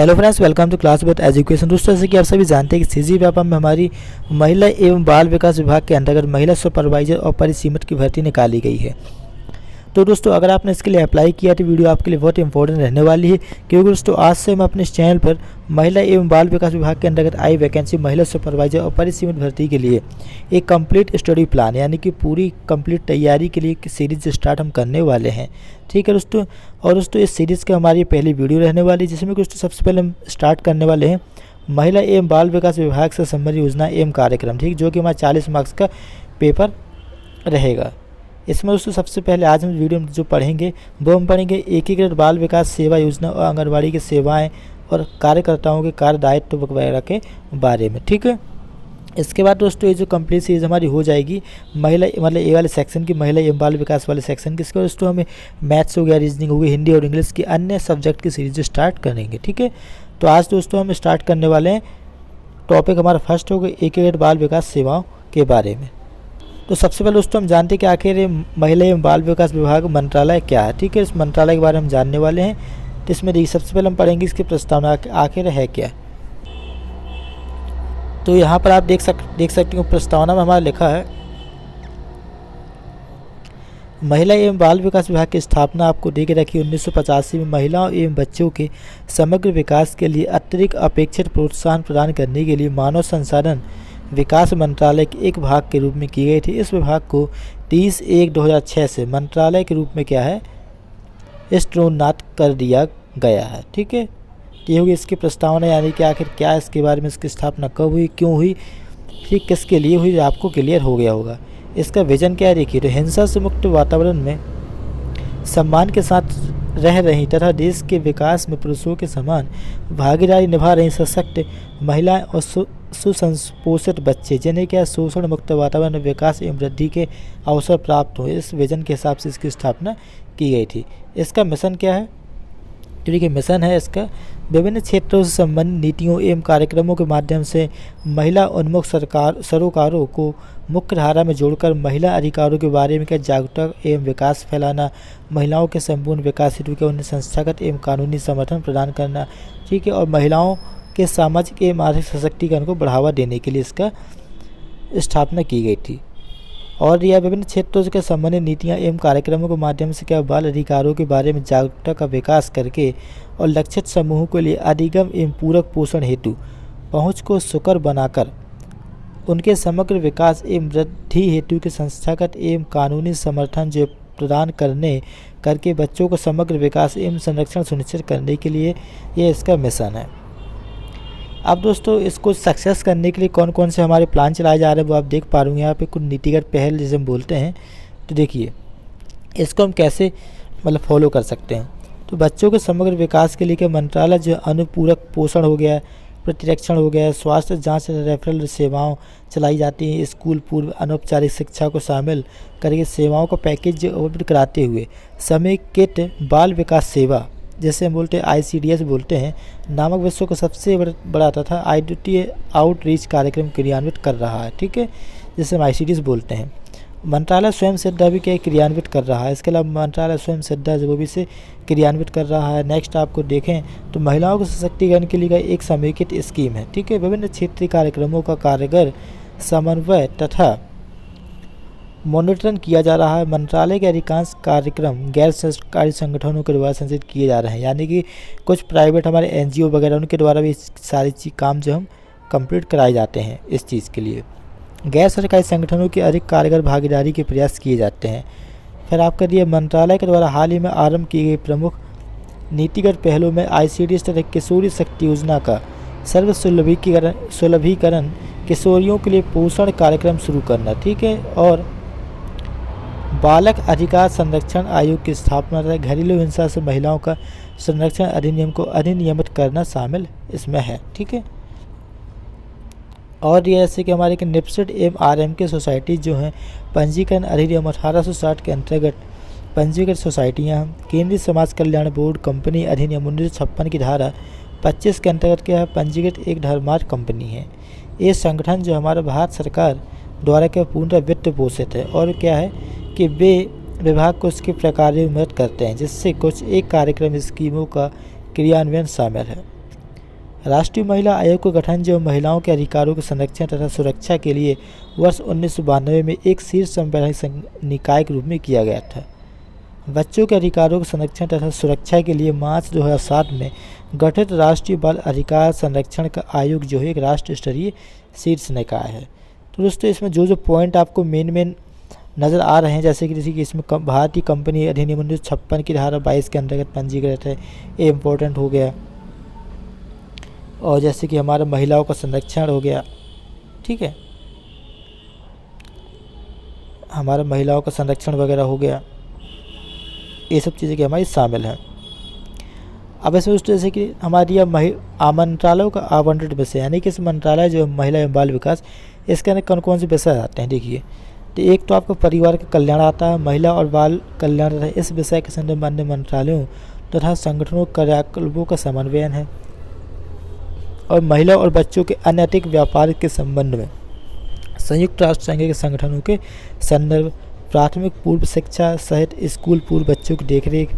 Hello friends, welcome to class with education. दोस्तों, जैसे कि आप सभी जानते हैं कि सीजी व्यापम में हमारी महिला एवं बाल विकास विभाग के अंतर्गत महिला सुपरवाइजर और परिसीमित की भर्ती निकाली गई है। तो दोस्तों, अगर आपने इसके लिए अप्लाई किया तो वीडियो आपके लिए बहुत इंपॉर्टेंट रहने वाली है, क्योंकि दोस्तों आज से हम अपने इस चैनल पर महिला एवं बाल विकास विभाग के अंतर्गत आई वैकेंसी महिला सुपरवाइजर और परिसीमित भर्ती के लिए एक कंप्लीट स्टडी प्लान यानी कि पूरी कंप्लीट तैयारी के लिए सीरीज स्टार्ट हम करने वाले हैं। ठीक है दोस्तों, और दोस्तों इस सीरीज़ का हमारी पहली वीडियो रहने वाली है, जिसमें दोस्तों सबसे पहले हम स्टार्ट करने वाले हैं महिला एवं बाल विकास विभाग से संबंधित योजना एवं कार्यक्रम, ठीक, जो कि हमारा 40 मार्क्स का पेपर रहेगा। इसमें दोस्तों सबसे पहले आज हम वीडियो में जो पढ़ेंगे वो हम पढ़ेंगे एकीकृत बाल विकास सेवा योजना और आंगनबाड़ी की सेवाएं और कार्यकर्ताओं के कार्य दायित्व वगैरह के बारे में। ठीक है, इसके बाद दोस्तों ये जो कंप्लीट सीरीज हमारी हो जाएगी महिला मतलब ए वाले सेक्शन की, महिला एवं बाल विकास वाले सेक्शन की। इसके बाद दोस्तों हमें मैथ्स हो गया, रीजनिंग हो गई, हिंदी और इंग्लिश की अन्य सब्जेक्ट की सीरीज स्टार्ट करेंगे। ठीक है, तो आज दोस्तों हम स्टार्ट करने वाले हैं, टॉपिक हमारा फर्स्ट होगा एकीकृत बाल विकास सेवाओं के बारे में। तो सबसे पहले दोस्तों हम जानते हैं कि आखिर ये महिला एवं बाल विकास विभाग मंत्रालय क्या है। ठीक है, इस मंत्रालय के बारे में हम जानने वाले हैं। तो इसमें देखिए सबसे पहले हम पढ़ेंगे इसकी प्रस्तावना आखिर है क्या। तो यहाँ पर आप देख सकते हो प्रस्तावना में हमारा लिखा है, महिला एवं बाल विकास विभाग की स्थापना आपको दे के रखी 1985 में महिलाओं एवं बच्चों के समग्र विकास के लिए अतिरिक्त अपेक्षित प्रोत्साहन प्रदान करने के लिए मानव संसाधन विकास मंत्रालय के एक भाग के रूप में की गई थी। इस विभाग को 30/1/2006 से मंत्रालय के रूप में क्या है स्त्रोन्नत कर दिया गया है। ठीक है, ये होगी इसकी प्रस्तावना, यानी कि आखिर क्या है इसके बारे में, इसकी स्थापना कब हुई, क्यों हुई, ठीक, किसके लिए हुई, आपको क्लियर हो गया होगा। इसका विजन क्या है देखिए, तो हिंसा से मुक्त वातावरण में सम्मान के साथ रह रही तथा देश के विकास में पुरुषों के समान भागीदारी निभा रही सशक्त महिलाएं और सुसंपोषित बच्चे, जिन्हें क्या शोषण मुक्त वातावरण में विकास एवं वृद्धि के अवसर प्राप्त हो, इस विजन के हिसाब से इसकी स्थापना की गई थी। इसका मिशन क्या है, ठीक है, मिशन है इसका विभिन्न क्षेत्रों से संबंधित नीतियों एवं कार्यक्रमों के माध्यम से महिला उन्मुख सरोकारों को मुख्य धारा में जोड़कर महिला अधिकारों के बारे में क्या जागरूकता एवं विकास फैलाना, महिलाओं के संपूर्ण विकास हेतु के उन्हें संस्थागत एवं कानूनी समर्थन प्रदान करना। ठीक है, और महिलाओं के सामाजिक एवं आर्थिक सशक्तिकरण को बढ़ावा देने के लिए इसका स्थापना की गई थी। और यह विभिन्न क्षेत्रों से संबंधित नीतियां एवं कार्यक्रमों के माध्यम से क्या बाल अधिकारों के बारे में जागरूकता का विकास करके और लक्षित समूहों के लिए अधिगम एवं पूरक पोषण हेतु पहुंच को सुकर बनाकर उनके समग्र विकास एवं वृद्धि हेतु के संस्थागत एवं कानूनी समर्थन जो प्रदान करके बच्चों को समग्र विकास एवं संरक्षण सुनिश्चित करने के लिए यह इसका मिशन है। अब दोस्तों इसको सक्सेस करने के लिए कौन कौन से हमारे प्लान चलाए जा रहे हैं वो आप देख पा रहे हैं यहाँ पे, कुछ नीतिगत पहल जिसे हम बोलते हैं। तो देखिए इसको हम कैसे मतलब फॉलो कर सकते हैं। तो बच्चों के समग्र विकास के लिए क्या मंत्रालय जो अनुपूरक पोषण हो गया, प्रतिरक्षण हो गया, स्वास्थ्य जांच रेफरल सेवाओं चलाई जाती हैं, स्कूल पूर्व अनौपचारिक शिक्षा को शामिल करके सेवाओं का पैकेज उपलब्ध कराते हुए समेकित बाल विकास सेवा, जैसे हम बोलते हैं ICDS बोलते हैं, नामक विश्व का सबसे बड़ा तथा आउटरीच कार्यक्रम क्रियान्वित कर रहा है। ठीक है, जिसे हम ICDS बोलते हैं। मंत्रालय स्वयं सिद्धा भी क्या क्रियान्वित कर रहा है। इसके अलावा मंत्रालय स्वयं सिद्धा जो भी से क्रियान्वित कर रहा है। नेक्स्ट आपको देखें तो महिलाओं के सशक्तिकरण के लिए एक समेकित स्कीम है। ठीक है, विभिन्न क्षेत्रीय कार्यक्रमों का कारगर समन्वय तथा मॉनिटरिंग किया जा रहा है। मंत्रालय के अधिकांश कार्यक्रम गैर सरकारी संगठनों के द्वारा संचालित किए जा रहे हैं, यानी कि कुछ प्राइवेट हमारे NGO वगैरह उनके द्वारा भी सारी चीज़ काम जो हम कंप्लीट कराए जाते हैं। इस चीज़ के लिए गैर सरकारी संगठनों की अधिक कारगर भागीदारी के प्रयास किए जाते हैं। फिर आपका दिए मंत्रालय के द्वारा हाल ही में आरंभ की गई प्रमुख नीतिगत पहलों में ICDS तथा किशोरी शक्ति योजना का सर्व सुलभीकरण, किशोरियों के लिए पोषण कार्यक्रम शुरू करना। ठीक है, और बालक अधिकार संरक्षण आयोग की स्थापना तथा घरेलू हिंसा से महिलाओं का संरक्षण अधिनियम को अधिनियमित करना शामिल इसमें है। ठीक है, और ये ऐसे कि हमारे निप्सिड एवं RMK सोसाइटी जो हैं पंजीकरण अधिनियम 1860 के अंतर्गत पंजीकृत सोसाइटियाँ, केंद्रीय समाज कल्याण बोर्ड कंपनी अधिनियम 1956 की धारा 25 के अंतर्गत क्या है पंजीकृत एक धर्मार्थ कंपनी है। ये संगठन जो हमारा भारत सरकार द्वारा क्या पूर्ण वित्त पोषित है, और क्या है कि वे विभाग को उसके प्रकार में मदद करते हैं, जिससे कुछ एक कार्यक्रम स्कीमों का क्रियान्वयन शामिल है। राष्ट्रीय महिला आयोग का गठन जो महिलाओं के अधिकारों के संरक्षण तथा सुरक्षा के लिए वर्ष 1992 में एक शीर्ष संवैधानिक निकाय के रूप में किया गया था। बच्चों के अधिकारों के संरक्षण तथा सुरक्षा के लिए मार्च 2007 में गठित राष्ट्रीय बाल अधिकार संरक्षण का आयोग जो है एक राष्ट्र स्तरीय शीर्ष निकाय है। तो दोस्तों इसमें जो पॉइंट आपको मेन नज़र आ रहे हैं, जैसे कि इसमें भारतीय कंपनी अधिनियम 1956 की धारा 22 के अंतर्गत पंजीकृत है, ये इम्पोर्टेंट हो गया। और जैसे कि हमारा महिलाओं का संरक्षण हो गया, ठीक है, हमारा महिलाओं का संरक्षण वगैरह हो गया, ये सब चीज़ें कि हमारी शामिल हैं। अब इसमें उस जैसे कि हमारी यह मंत्रालयों का आवंटित विषय, यानी कि इस मंत्रालय जो महिला एवं बाल विकास, इसके अंदर कौन कौन से विषय आते हैं देखिए। तो एक तो आपका परिवार का कल्याण आता है, महिला और बाल कल्याण तथा इस विषय के संदर्भ में अन्य मंत्रालयों तथा संगठनों क्रियाकलापों का समन्वयन है। और महिला और बच्चों के अनैतिक व्यापार के संबंध में संयुक्त राष्ट्र संघ के संगठनों के संदर्भ, प्राथमिक पूर्व शिक्षा सहित स्कूल पूर्व बच्चों की देखरेख,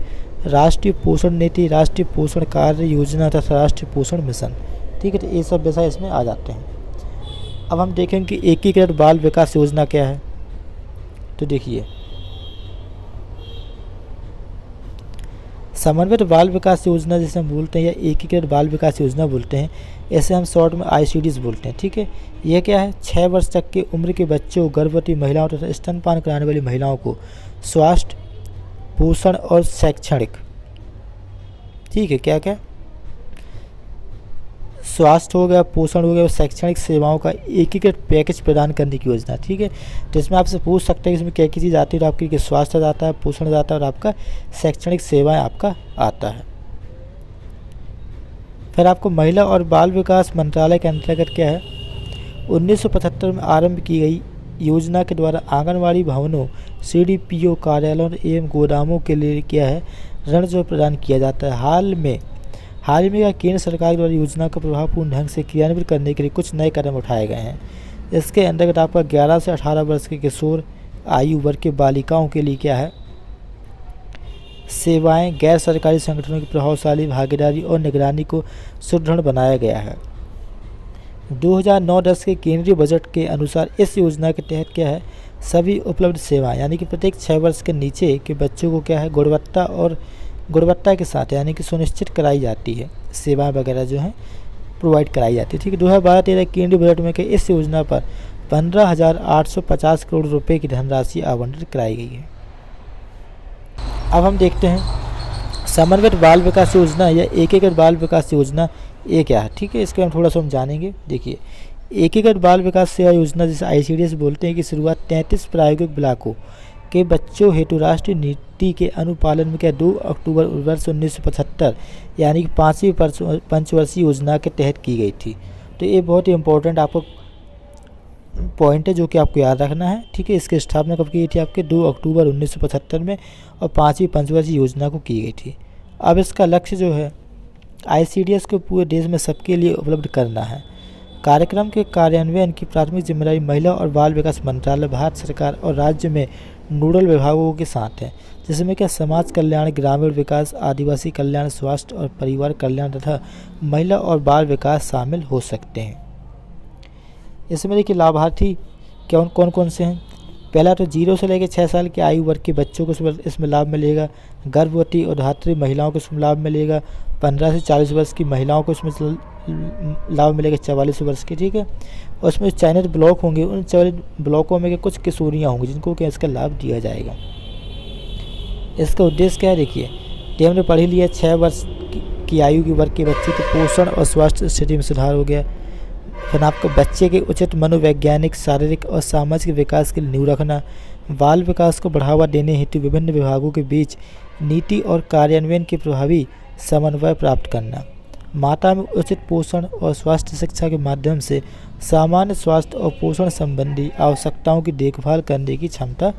राष्ट्रीय पोषण नीति, राष्ट्रीय पोषण कार्य योजना तथा राष्ट्रीय पोषण मिशन, ठीक है। तो ये सब विषय इसमें आ जाते हैं। अब हम देखेंगे कि एकीकृत बाल विकास योजना क्या है। तो देखिए, समन्वित बाल विकास योजना जिसे हम बोलते हैं या एकीकृत बाल विकास योजना बोलते हैं, ऐसे हम शॉर्ट में ICDs बोलते हैं, ठीक है। यह क्या है, 6 वर्ष तक की उम्र के बच्चों, गर्भवती महिलाओं तथा स्तनपान कराने वाली महिलाओं को स्वास्थ्य, पोषण और शैक्षणिक, ठीक है, क्या क्या, स्वास्थ्य हो गया, पोषण हो गया और शैक्षणिक सेवाओं का एकीकृत पैकेज प्रदान करने की योजना, ठीक है। तो इसमें आपसे पूछ सकते हैं कि इसमें क्या क्या चीज़ आती है। तो आपकी स्वास्थ्य जाता है, पोषण जाता है और आपका शैक्षणिक सेवाएं आपका आता है। फिर आपको महिला और बाल विकास मंत्रालय के अंतर्गत क्या है, 1975 में आरंभ की गई योजना के द्वारा आंगनवाड़ी भवनों, CDPO कार्यालयों एवं गोदामों के लिए क्या है, ऋण जो प्रदान किया जाता है। हाल में केंद्र सरकार द्वारा योजना को प्रभावपूर्ण ढंग से क्रियान्वित करने के लिए कुछ नए कदम उठाए गए हैं। इसके अंतर्गत आपका 11 से 18 वर्ष के किशोर आयु वर्ग के बालिकाओं के लिए क्या है, सेवाएं, गैर सरकारी संगठनों की प्रभावशाली भागीदारी और निगरानी को सुदृढ़ बनाया गया है। 2009-10 के केंद्रीय बजट के अनुसार इस योजना के तहत क्या है, सभी उपलब्ध सेवाएं, यानी कि प्रत्येक 6 वर्ष के नीचे के बच्चों को क्या है, गुणवत्ता के साथ यानी कि सुनिश्चित कराई जाती है, सेवाएं वगैरह जो हैं प्रोवाइड कराई जाती है, ठीक है। 2012-13 केंद्रीय बजट में कि इस योजना पर 15,850 करोड़ रुपए की धनराशि आवंटित कराई गई है। अब हम देखते हैं समन्वित बाल विकास योजना या एकीकृत बाल विकास योजना ये क्या है, ठीक है। इसके हम थोड़ा सा हम जानेंगे। देखिए, एकीकृत बाल विकास सेवा योजना जिसे ICDs बोलते हैं की शुरुआत 33 प्रायोगिक ब्लॉकों के बच्चों हेतु राष्ट्रीय नीति के अनुपालन में क्या 2 अक्टूबर वर्ष 1975 यानी कि 5वीं पंचवर्षीय योजना के तहत की गई थी। तो ये बहुत ही इंपॉर्टेंट आपको पॉइंट है जो कि आपको याद रखना है, ठीक है। इसकी स्थापना कब की गई थी, आपके 2 अक्टूबर 1975 में और 5वीं पंचवर्षीय योजना को की गई थी। अब इसका लक्ष्य जो है ICDs को पूरे देश में सबके लिए उपलब्ध करना है। कार्यक्रम के कार्यान्वयन की प्राथमिक जिम्मेदारी महिला और बाल विकास मंत्रालय, भारत सरकार और राज्य में नोडल विभागों के साथ है, जिसमें क्या समाज कल्याण, ग्रामीण विकास, आदिवासी कल्याण, स्वास्थ्य और परिवार कल्याण तथा महिला और बाल विकास शामिल हो सकते हैं। इसमें देखिए लाभार्थी कौन कौन से हैं। पहला तो 0 से लेकर 6 साल की आयु वर्ग के बच्चों को इसमें लाभ मिलेगा। गर्भवती और धात्री महिलाओं को इसमें लाभ मिलेगा। 15 से 40 वर्ष की महिलाओं को इसमें लाभ मिलेगा, 44 वर्ष की, ठीक है। और उसमें चयनित ब्लॉक होंगे, उन चयनित ब्लॉकों में कुछ किशोरियाँ होंगी जिनको क्या इसका लाभ दिया जाएगा। इसका उद्देश्य क्या है, देखिए, कि हमने पढ़ लिया 6 वर्ष की आयु के वर्ग के बच्चे के पोषण और स्वास्थ्य स्थिति में सुधार हो गया। फिर आपको बच्चे के उचित मनोवैज्ञानिक, शारीरिक और सामाजिक विकास के लिए नींव रखना, बाल विकास को बढ़ावा देने हेतु विभिन्न विभागों के बीच नीति और कार्यान्वयन के प्रभावी समन्वय प्राप्त करना, माता में उचित पोषण और स्वास्थ्य शिक्षा के माध्यम से सामान्य स्वास्थ्य और पोषण संबंधी आवश्यकताओं की देखभाल करने की क्षमता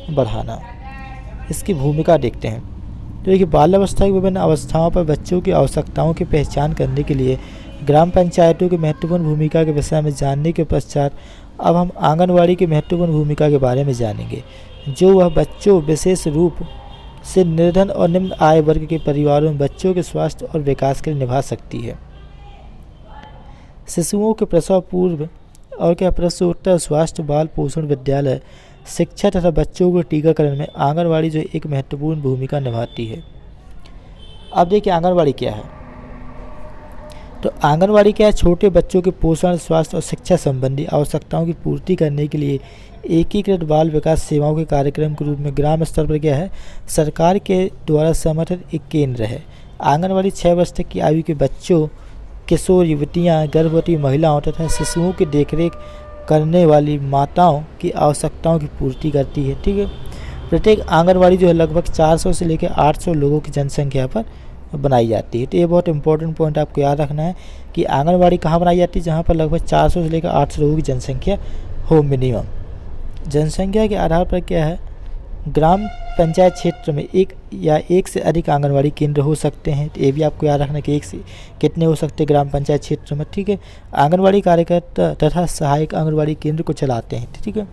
बढ़ाना। इसकी भूमिका देखते हैं। तो देखिए, बाल्यावस्था की विभिन्न अवस्थाओं पर बच्चों की आवश्यकताओं की पहचान करने के लिए ग्राम पंचायतों की महत्वपूर्ण भूमिका के विषय में जानने के पश्चात अब हम आंगनवाड़ी की महत्वपूर्ण भूमिका के बारे में जानेंगे, जो वह बच्चों, विशेष रूप से निर्धन और निम्न आय वर्ग के परिवारों में बच्चों के स्वास्थ्य और विकास के लिए निभा सकती है। शिशुओं के प्रसव पूर्व और क्या प्रसूत्तर स्वास्थ्य बाल पोषण विद्यालय शिक्षा तथा बच्चों के टीकाकरण में आंगनवाड़ी जो एक महत्वपूर्ण भूमिका निभाती है। अब देखिए आंगनवाड़ी क्या है। तो आंगनवाड़ी क्या है, छोटे बच्चों के पोषण, स्वास्थ्य और शिक्षा संबंधी आवश्यकताओं की पूर्ति करने के लिए एकीकृत बाल विकास सेवाओं के कार्यक्रम के रूप में ग्राम स्तर पर क्या है, सरकार के द्वारा समर्थित एक केंद्र है। आंगनवाड़ी 6 वर्ष तक की आयु के बच्चों, किशोर युवतियाँ, गर्भवती महिलाओं तथा शिशुओं की देखरेख करने वाली माताओं की आवश्यकताओं की पूर्ति करती है। ठीक है, प्रत्येक आंगनवाड़ी जो है लगभग 400 से लेकर 800 लोगों की जनसंख्या पर बनाई जाती है। तो ये बहुत इंपॉर्टेंट पॉइंट आपको याद रखना है कि आंगनवाड़ी कहाँ बनाई जाती है, जहाँ पर लगभग 400 से लेकर 800 लोगों की जनसंख्या हो मिनिमम। जनसंख्या के आधार पर क्या है, ग्राम पंचायत क्षेत्र में एक से अधिक आंगनवाड़ी केंद्र हो सकते हैं। तो ये भी आपको याद रखना कि एक से कितने हो सकते हैं ग्राम पंचायत क्षेत्र में। ठीक है, आंगनवाड़ी कार्यकर्ता तथा सहायक आंगनवाड़ी केंद्र को चलाते हैं। ठीक है,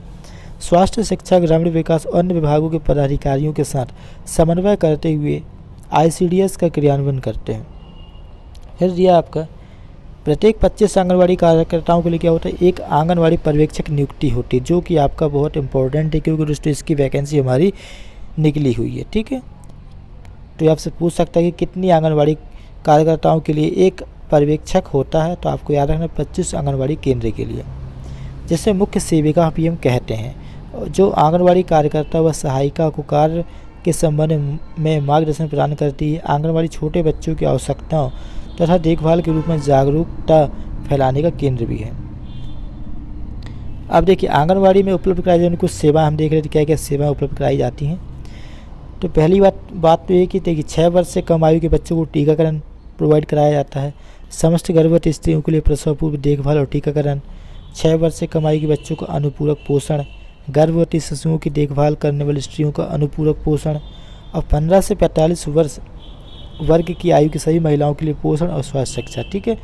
स्वास्थ्य, शिक्षा, ग्रामीण विकास और अन्य विभागों के पदाधिकारियों के साथ समन्वय करते हुए ICDS का क्रियान्वयन करते हैं। फिर दिया आपका प्रत्येक 25 आंगनवाड़ी कार्यकर्ताओं के लिए क्या होता है, एक आंगनवाड़ी पर्यवेक्षक नियुक्ति होती है, जो कि आपका बहुत इंपॉर्टेंट है क्योंकि दोस्तों इसकी वैकेंसी हमारी निकली हुई है। ठीक है, तो ये आपसे पूछ सकता है कि कितनी आंगनवाड़ी कार्यकर्ताओं के लिए एक पर्यवेक्षक होता है। तो आपको याद रखना 25 आंगनवाड़ी केंद्र के लिए, जिसे मुख्य सेविका भी हम कहते हैं। जो आंगनवाड़ी कार्यकर्ता व सहायिका को कार्य के संबंध में मार्गदर्शन प्रदान करती है। आंगनवाड़ी छोटे बच्चों की आवश्यकताओं तथा देखभाल के रूप में जागरूकता फैलाने का केंद्र भी है। अब देखिए आंगनवाड़ी में उपलब्ध कराई जाने कुछ सेवा हम देख रहे थे, क्या क्या सेवाएं उपलब्ध कराई जाती हैं। तो पहली बात तो ये कि देखिए 6 वर्ष से कम आयु के बच्चों को टीकाकरण प्रोवाइड कराया जाता है। समस्त गर्भवती स्त्रियों के लिए प्रसव पूर्व देखभाल और टीकाकरण, 6 वर्ष से कम आयु के बच्चों को अनुपूरक पोषण, गर्भवती शिशुओं की देखभाल करने वाली स्त्रियों का अनुपूरक पोषण और 15 से 45 वर्ष वर्ग की आयु की सभी महिलाओं के लिए पोषण और स्वास्थ्य शिक्षा। ठीक है,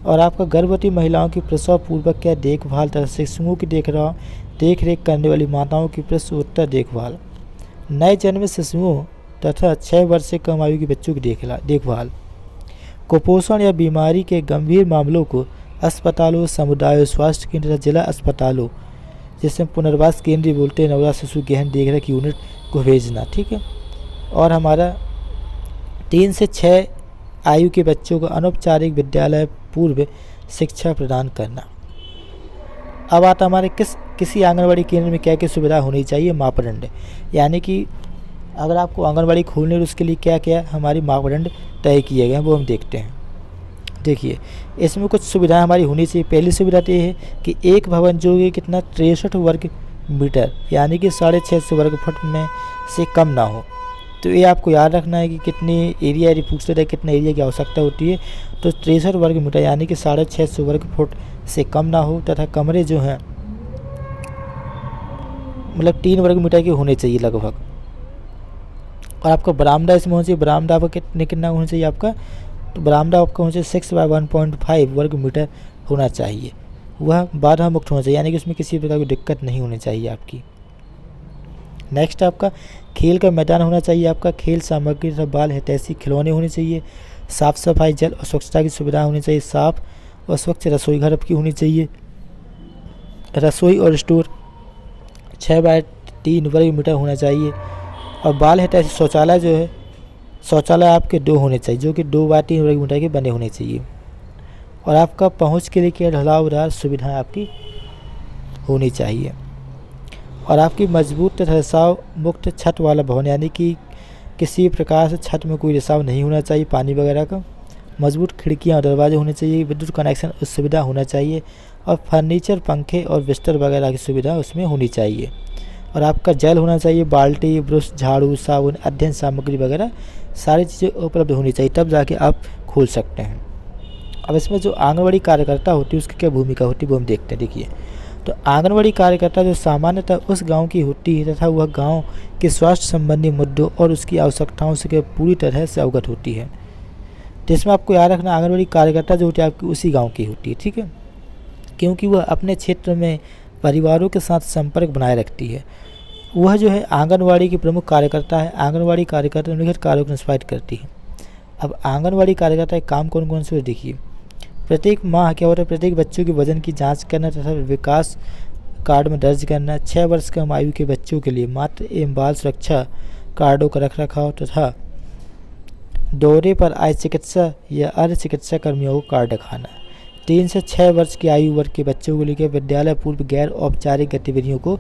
और आपका गर्भवती महिलाओं की प्रसव पूर्वक क्या देखभाल तथा शिशुओं की देखरेख करने वाली माताओं की प्रसूत्तर देखभाल, नए जन्मे शिशुओं तथा 6 वर्ष से कम आयु के बच्चों की देखभाल, कुपोषण या बीमारी के गंभीर मामलों को अस्पतालों, समुदाय स्वास्थ्य केंद्र तथा जिला अस्पतालों, जिसे पुनर्वास केंद्र बोलते हैं, नवजात शिशु गहन देखरेख यूनिट को भेजना। ठीक है, और हमारा 3 से 6 आयु के बच्चों को अनौपचारिक विद्यालय पूर्व शिक्षा प्रदान करना। अब आता हमारे किसी आंगनवाड़ी केंद्र में क्या क्या सुविधा होनी चाहिए, मापदंड, यानी कि अगर आपको आंगनवाड़ी खोलनी है तो उसके लिए क्या क्या हमारी मापदंड तय किए गए हैं वो हम देखते हैं। देखिए इसमें कुछ सुविधाएं हमारी होनी चाहिए। पहली सुविधा तो ये है कि एक भवन जो कि कितना 63 वर्ग मीटर यानी कि 650 वर्ग फुट में से कम ना हो। तो ये आपको याद रखना है कि कितनी एरिया यदि पूछ रहे कितने एरिया की आवश्यकता होती है, तो 63 वर्ग मीटर यानी कि 650 वर्ग फुट से कम ना हो, तथा कमरे जो हैं मतलब 3 वर्ग मीटर के होने चाहिए लगभग। और आपका बरामदा इसमें होना चाहिए, बरामदा आपका कितना होना चाहिए आपका, तो बरामदा आपका होना चाहिए 6/1.5 वर्ग मीटर होना चाहिए। वह बाधा मुक्त होना चाहिए, यानी कि उसमें किसी प्रकार की दिक्कत नहीं होनी चाहिए आपकी। नेक्स्ट आपका खेल का मैदान होना चाहिए, आपका खेल सामग्री तथा बाल हितैषी खिलौने होने चाहिए, साफ सफाई, जल और स्वच्छता की सुविधा होनी चाहिए, साफ और स्वच्छ रसोई घर आपकी होनी चाहिए, रसोई और स्टोर 6/3 वर्ग मीटर होना चाहिए, और बाल हितैषी शौचालय जो है, शौचालय आपके 2 होने चाहिए जो कि 2/3 वर्ग मीटर के बने होने चाहिए, और आपका पहुंच के लिए क्या ढलावदार सुविधाएं आपकी होनी चाहिए, और आपकी मजबूत तथा रिसाव मुक्त छत वाला भवन, यानी कि किसी प्रकार से छत में कोई रिसाव नहीं होना चाहिए पानी वगैरह का, मजबूत खिड़कियां और दरवाजे होने चाहिए, विद्युत कनेक्शन सुविधा होना चाहिए, और फर्नीचर, पंखे और बिस्तर वगैरह की सुविधा उसमें होनी चाहिए, और आपका जल होना चाहिए, बाल्टी, ब्रश, झाड़ू, साबुन, अध्ययन सामग्री वगैरह सारी चीज़ें उपलब्ध होनी चाहिए, तब जाके आप खोल सकते हैं। अब इसमें जो आंगनवाड़ी कार्यकर्ता होती है उसकी क्या भूमिका होती है वो हम देखते हैं। देखिए तो आंगनवाड़ी कार्यकर्ता जो सामान्यतः उस गांव की होती है तथा वह गांव के स्वास्थ्य संबंधी मुद्दों और उसकी आवश्यकताओं से पूरी तरह से अवगत होती है। तो इसमें आपको याद रखना आंगनवाड़ी कार्यकर्ता जो होती है आपकी उसी गांव की होती है, ठीक है, क्योंकि वह अपने क्षेत्र में परिवारों के साथ संपर्क बनाए रखती है। वह जो है आंगनवाड़ी की प्रमुख कार्यकर्ता है। आंगनवाड़ी कार्यकर्ता निम्नलिखित कार्यों को निष्पादित करती है। अब आंगनवाड़ी कार्यकर्ता के काम कौन कौन से देखिए, प्रत्येक माह क्या होता है, प्रत्येक बच्चों के वजन की जांच करना तथा विकास कार्ड में दर्ज करना। 6 वर्ष कम आयु के बच्चों के लिए मातृ एवं बाल सुरक्षा कार्डों का रखरखाव तथा दौरे पर आए चिकित्सा या अन्य चिकित्सा कर्मियों को कार्ड दिखाना। 3 से 6 वर्ष की आयु वर्ग के बच्चों को लेकर विद्यालय पूर्व गैर औपचारिक गतिविधियों को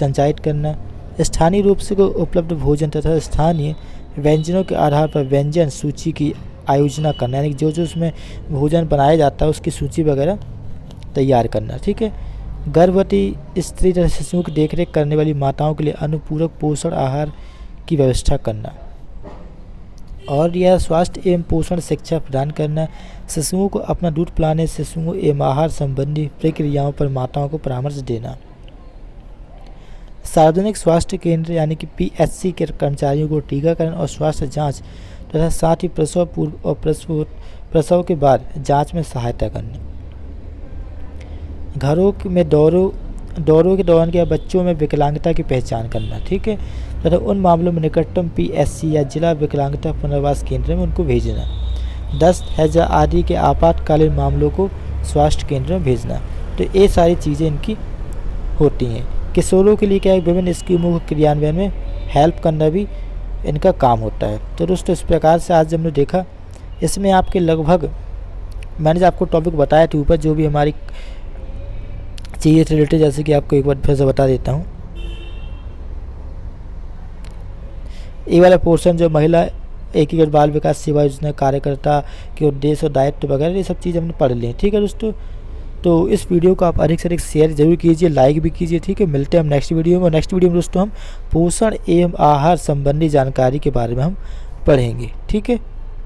संचालित करना। स्थानीय रूप से उपलब्ध भोजन तथा स्थानीय व्यंजनों के आधार पर व्यंजन सूची की आयोजना करना, यानी जो जो उसमें भोजन बनाया जाता है उसकी सूची वगैरह तैयार करना। ठीक है। गर्भवती स्त्री तथा शिशुओं की देखरेख करने वाली माताओं के लिए अनुपूरक पोषण आहार की व्यवस्था करना। और यह स्वास्थ्य एवं पोषण शिक्षा प्रदान करना। शिशुओं को अपना दूध पिलाने, शिशुओं एवं आहार संबंधी प्रक्रियाओं पर माताओं को परामर्श देना। सार्वजनिक स्वास्थ्य केंद्र यानी कि PHC के कर्मचारियों को टीकाकरण और स्वास्थ्य जांच तथा साथ ही प्रसव पूर्व और प्रसव के बाद जांच में सहायता करनी। घरों में दौरों के दौरान क्या बच्चों में विकलांगता की पहचान करना। ठीक है। तथा उन मामलों में निकटतम PHC या जिला विकलांगता पुनर्वास केंद्र में उनको भेजना। दस्त, हैजा आदि के आपातकालीन मामलों को स्वास्थ्य केंद्र में भेजना। तो ये सारी चीज़ें इनकी होती हैं। किशोरों के लिए क्या है, विभिन्न स्कीमों के क्रियान्वयन में हेल्प करना भी इनका काम होता है। तो दोस्तों इस प्रकार से आज हमने देखा, इसमें आपके लगभग मैंने जो आपको टॉपिक बताया थे ऊपर, जो भी हमारी चीज़ें रिलेटेड, जैसे कि आपको एक बार फिर से बता देता हूँ। ये वाला पोर्शन जो महिला एकीकृत बाल विकास सेवा योजना कार्यकर्ता के उद्देश्य और दायित्व वगैरह, ये सब चीज़ हमने पढ़ ली। ठीक है दोस्तों, तो इस वीडियो को आप अधिक से अधिक शेयर जरूर कीजिए, लाइक भी कीजिए। ठीक है। मिलते हैं हम नेक्स्ट वीडियो में। नेक्स्ट वीडियो में दोस्तों हम पोषण एवं आहार संबंधी जानकारी के बारे में हम पढ़ेंगे। ठीक है।